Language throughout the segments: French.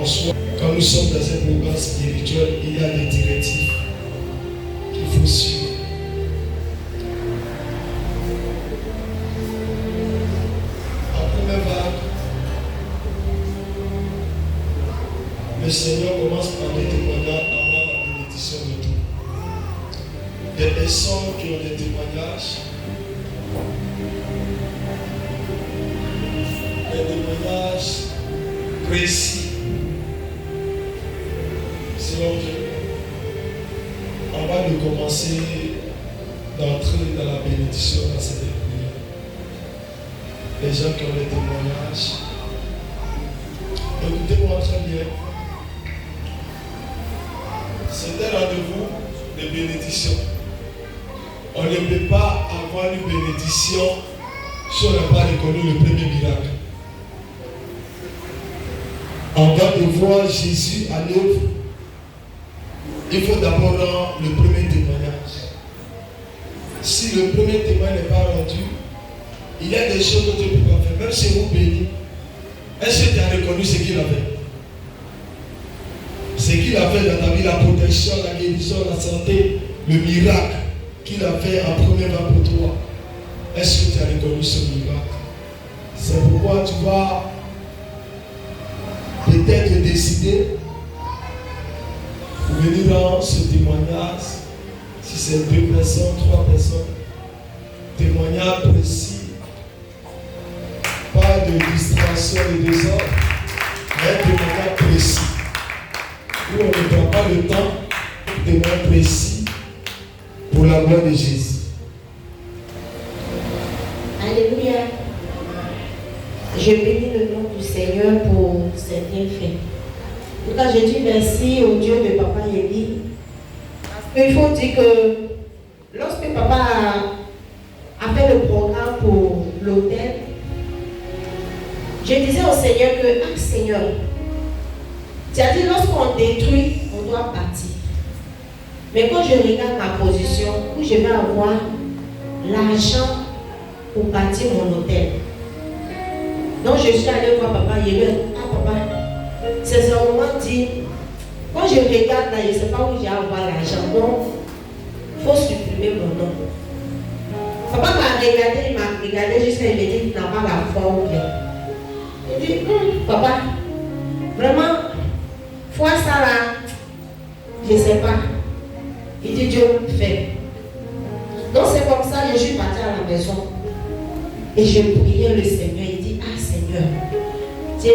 soi. Quand nous sommes dans un programme spirituel, il y a des directives qu'il faut suivre. En première vague, le Seigneur commence par des témoignages avant la bénédiction de tout. Des personnes qui ont des témoignages, précis, selon Dieu. Avant de commencer d'entrer dans la bénédiction dans cette prière, les gens qui ont des témoignages, écoutez-moi très bien. C'est un rendez-vous de bénédiction. On ne peut pas avoir une bénédiction si on n'a pas reconnu le premier miracle. Avant de voir Jésus à l'œuvre, il faut d'abord rendre le premier témoignage. Si le premier témoignage n'est pas rendu, il y a des choses que Dieu ne peut pas faire. Même si vous bénissez, est-ce que tu as reconnu ce qu'il a fait? Ce qu'il a fait dans ta vie, la protection, la guérison, la santé, le miracle qu'il a fait en première fois pour toi. Est-ce que tu as reconnu ce miracle? C'est pourquoi tu vas peut-être décider pour venir rendre ce témoignage. Si c'est 2 personnes, 3 personnes, témoignage précis, pas de distraction et de désordre, mais un témoignage précis. Où on ne prend pas le temps, un témoignage précis pour la gloire de Jésus. Alléluia. Je bénis le nom du Seigneur pour ses bienfaits. En tout cas, je dis merci au Dieu de Papa Yéli. Parce qu'il faut dire que lorsque Papa a fait le programme pour l'hôtel, je disais au Seigneur que, ah Seigneur, tu as dit lorsqu'on détruit, on doit partir. Mais quand je regarde ma position, où je vais avoir l'argent pour bâtir mon hôtel. Donc je suis allée voir Papa Yéli. Ah Papa, c'est ce moment dit, quand je regarde là, je ne sais pas où j'ai à avoir l'argent. Donc, il faut supprimer mon nom. Papa m'a regardé, il m'a regardé jusqu'à il m'a dit qu'il n'a pas la foi ou bien. Il dit, papa, vraiment, foi ça là, je ne sais pas. Il dit, Dieu fait. Donc c'est comme ça que je suis partie à la maison. Et je priais le Seigneur. Il dit, ah Seigneur, tu as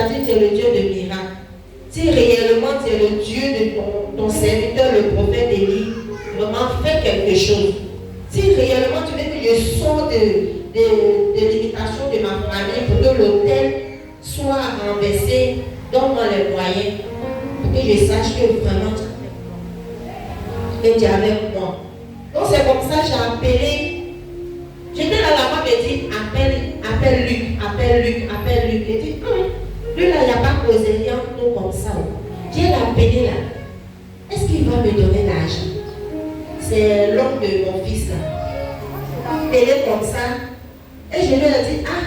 dit tu es le Dieu de miracles. Si réellement tu es le Dieu de ton serviteur, le prophète Élie, vraiment fais quelque chose. Si réellement tu veux que je sorte de l'imitation de ma famille pour que l'hôtel soit renversé, donne-moi les moyens pour que je sache que vraiment tu es avec moi. Donc c'est comme ça que j'ai appelé. J'étais là, la femme me dit, appelle Luc. Il dit, lui là, il n'y a pas causé rien comme ça. J'ai appelé là. Est-ce qu'il va me donner l'argent? C'est l'homme de mon fils là. Il est comme ça. Et je lui ai dit, ah,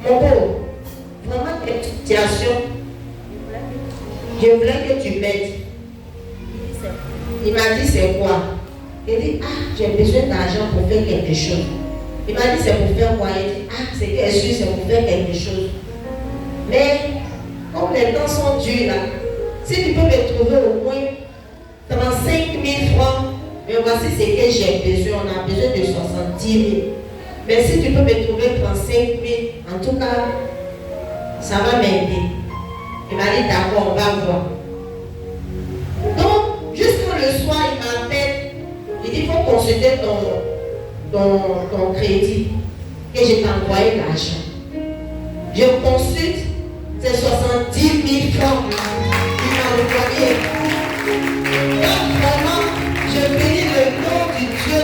mon beau, vraiment quelle situation. Je voulais que tu m'aides. Il m'a dit, c'est quoi? Il dit, ah, j'ai besoin d'argent pour faire quelque chose. Il m'a dit, c'est pour faire quoi? Il dit, ah, c'est pour faire quelque chose. Mais, comme les temps sont durs là, si tu peux me trouver au moins 35 000 francs, mais voici ce que j'ai besoin. On a besoin de 70 000. Mais si tu peux me trouver 35 000, en tout cas, ça va m'aider. Il m'a dit, d'accord, on va voir. Donc, jusqu'au le soir, il m'appelle. Il dit, il faut consulter ton crédit. Et je t'ai envoyé l'argent. Je consulte, c'est 70 000 francs. Il m'a envoyé. Donc, vraiment, je bénis le nom du Dieu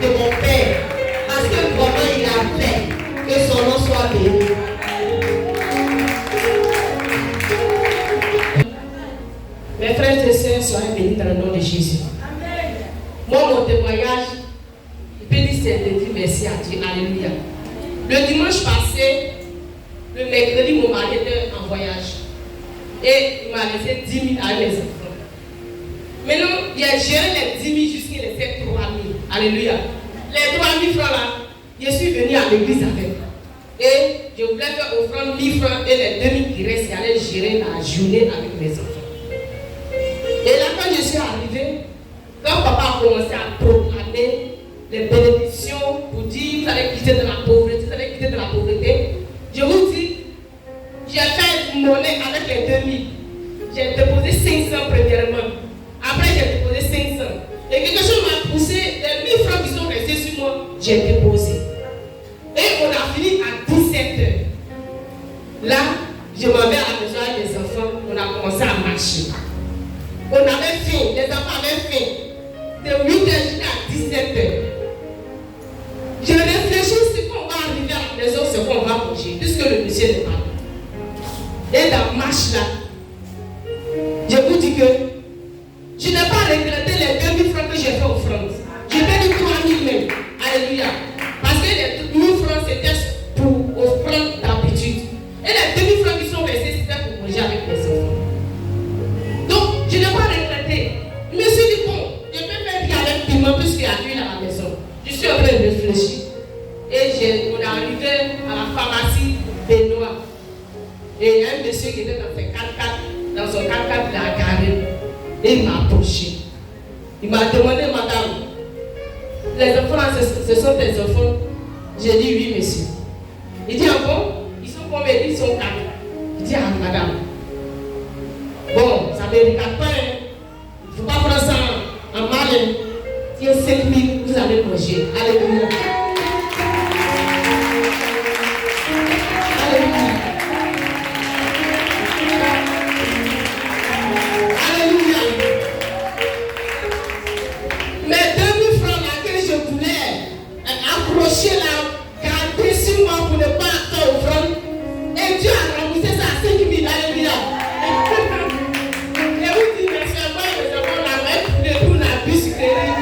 de mon Père. Parce que vraiment, il a fait que son nom soit béni. Mes frères et sœurs, soyez bénis dans le nom de Jésus. Amen. Moi, mon témoignage, je peux dire c'est de dire merci à Dieu. Alléluia. Le dimanche passé, le mercredi, mon mari était en voyage. Et il m'a laissé 10 000 à mes enfants. Maintenant, il a géré les 10 000 jusqu'à les 3 000. Alléluia. Les 3 000 francs là, je suis venu à l'église avec. Et je voulais faire offrande 1000 francs et les 2 000 qui restent, j'allais gérer la journée avec mes enfants. Et là, quand je suis arrivé, quand papa a commencé à proclamer les bénédictions pour dire vous allez quitter de la pauvreté, vous allez quitter de la pauvreté, je vous dis, j'ai fait une monnaie avec les 2000. J'ai déposé 500 premièrement. Après, j'ai déposé 500. Et quelque chose m'a poussé, les 1000 francs qui sont restés sur moi, j'ai déposé. Et on a fini à 17h. Là, je m'en vais à la maison avec les enfants, on a commencé à marcher. On avait faim, les enfants avaient faim. De 8h jusqu'à 17h. Je réfléchis ce qu'on va arriver à la maison, ce qu'on va manger, puisque le monsieur n'est pas là. Et dans la marche là, je vous dis que je n'ai pas regretté les 2000 francs que j'ai fait offrande. J'ai fait 3000 même. Alléluia. Parce que les 1000 francs c'était pour offrande d'habitude. Et les 2000 francs qui sont restés c'était pour manger avec mes enfants. Donc je n'ai pas regretté. Je me suis dit bon, je peux faire bien avec piment puisqu'il y a l'huile à la maison. Je suis en train de réfléchir. Et on est arrivé à la pharmacie Benoît. Et il y a un monsieur qui était dans son 4x4, il a garé. Et il m'a approché. Il m'a demandé, madame, les enfants là, ce sont tes enfants? J'ai dit oui, monsieur. Il dit, ah bon? Ils sont combien? Ils sont 4. Il dit, ah madame. Bon, ça ne me regarde pas. Il ne faut pas prendre ça en mal. Il y a 5 000, vous allez manger. Alléluia. Accrocher la garder sur moi pour ne pas faire offrande. Et Dieu a remboursé ça à 5 000. Alléluia. Et vous dites, mais c'est moi, nous avons la main pour la biscuiterie.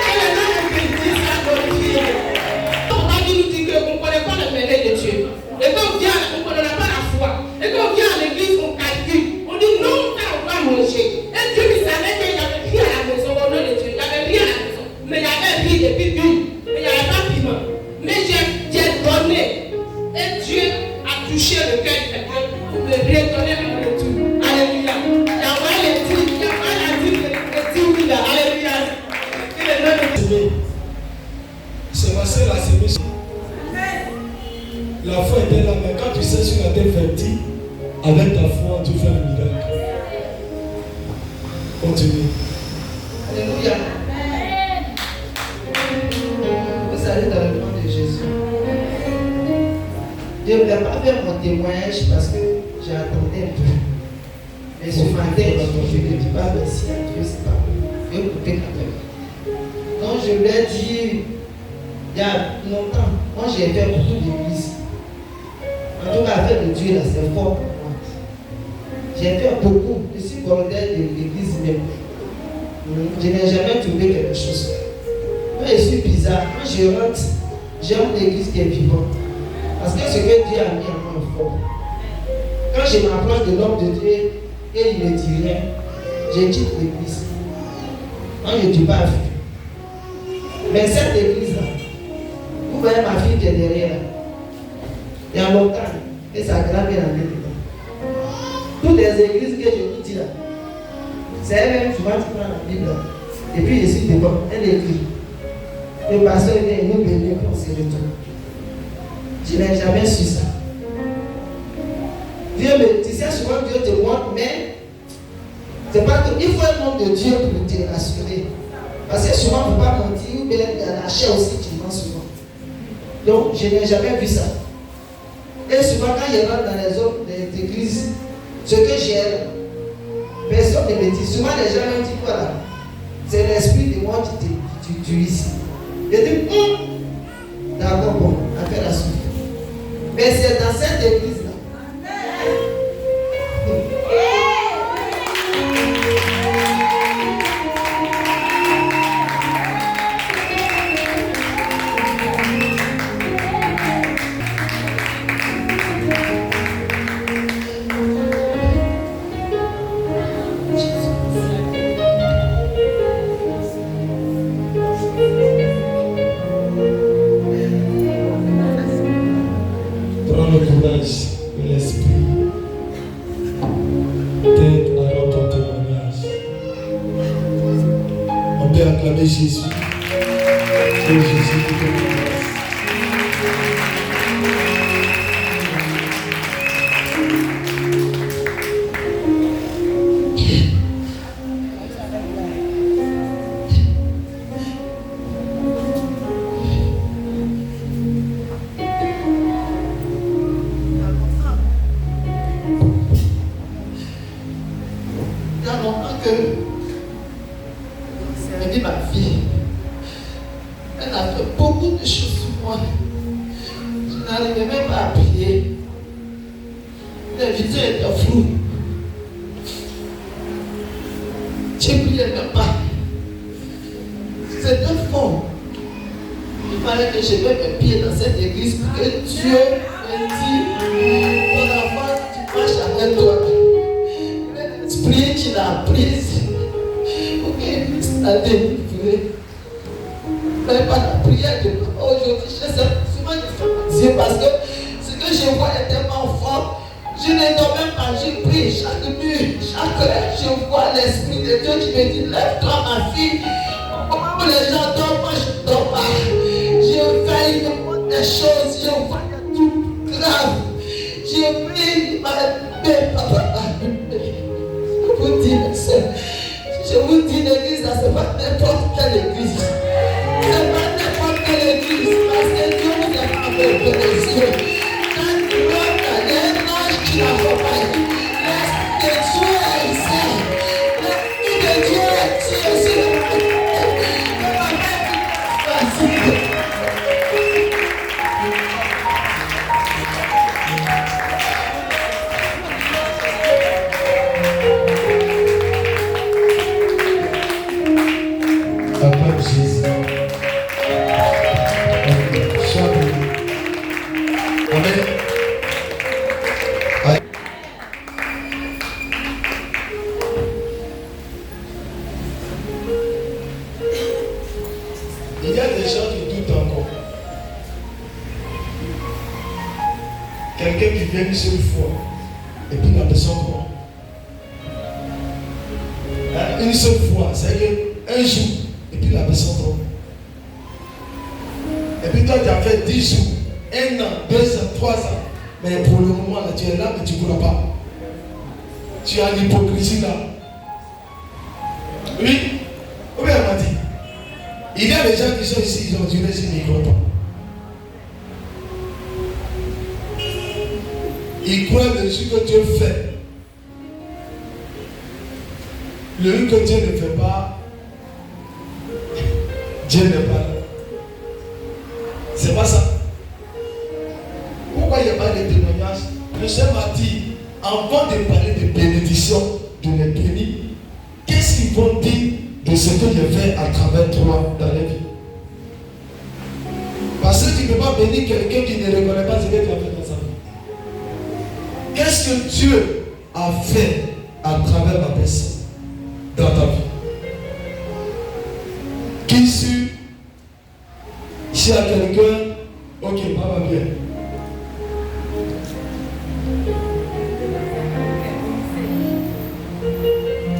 Et les gens nous disent ça glorifié. Papa nous dit qu'on ne connaît pas le mêlée de Dieu. Et quand on vient, on ne connaît pas la foi. Et quand on vient à l'église, on calcule. On dit non, on va manger. Et Dieu lui savait qu'il n'y avait rien à la maison au nom de Dieu. Il n'y avait rien à la maison. Mais il y avait riz et puis huile. Mais il n'y avait pas de piment. Mais j'ai donné. Et Dieu a touché le cœur de quelqu'un pour me redonner mon retour. Alléluia. Il y a pas les dix. Il y a pas la dix. Les 10 000. Alléluia. Que le nom de Dieu. C'est ma soeur a semé. La foi était là, mais quand tu sais sur la terre fertile, avec ta foi, tu fais un miracle. Continue. Alléluia. Vous allez dans le nom de Jésus. Je ne vais pas faire mon témoignage parce que j'ai attendu un peu. Mais ce matin, je ne dis pas merci à Dieu, c'est pas bon. Je vais couper quand même. Donc je lui ai dit, il y a longtemps, moi j'ai fait beaucoup d'églises. En tout cas, avec le Dieu là, c'est fort pour moi. J'ai fait beaucoup. Je suis volontaire de l'église même. Je n'ai jamais trouvé quelque chose. Moi, je suis bizarre. Quand je rentre, j'aime l'église qui est vivante. Parce que ce que Dieu a mis en moi est fort. Quand je m'approche de l'homme de Dieu et il ne dit rien, je quitte l'église. Moi, je ne dis pas à fille. Mais cette église-là, vous voyez ma fille qui est derrière là. Il y a longtemps, et sa grand-mère a mis dedans. Toutes les églises que je vous dis là, c'est elle-même souvent qui prend la Bible là. Et puis je suis devant, elle écrit. Le pasteur vient nous bénir pour ses retours. Je n'ai jamais su ça. Dieu me dit, souvent Dieu te montre, mais c'est pas que il faut un homme de Dieu pour te rassurer. Parce que souvent, il ne faut pas mentir, ou bien la chair aussi, tu mens souvent. Donc, je n'ai jamais vu ça. Et souvent, quand je rentre dans les autres églises, ce que j'ai, personne ne me dit. Souvent, les gens me disent voilà, c'est l'esprit de moi qui te tue ici. Je dis, d'accord, bon, affaire à suivre. Mais c'est dans cette église-là. Que l'Esprit t'aide à rendre ton témoignage. On peut acclamer Jésus. Oh Jésus, qui te bénisse.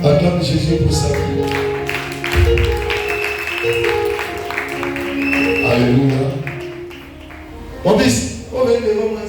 Acclame Jésus pour sa vie. Alléluia. Mon fils,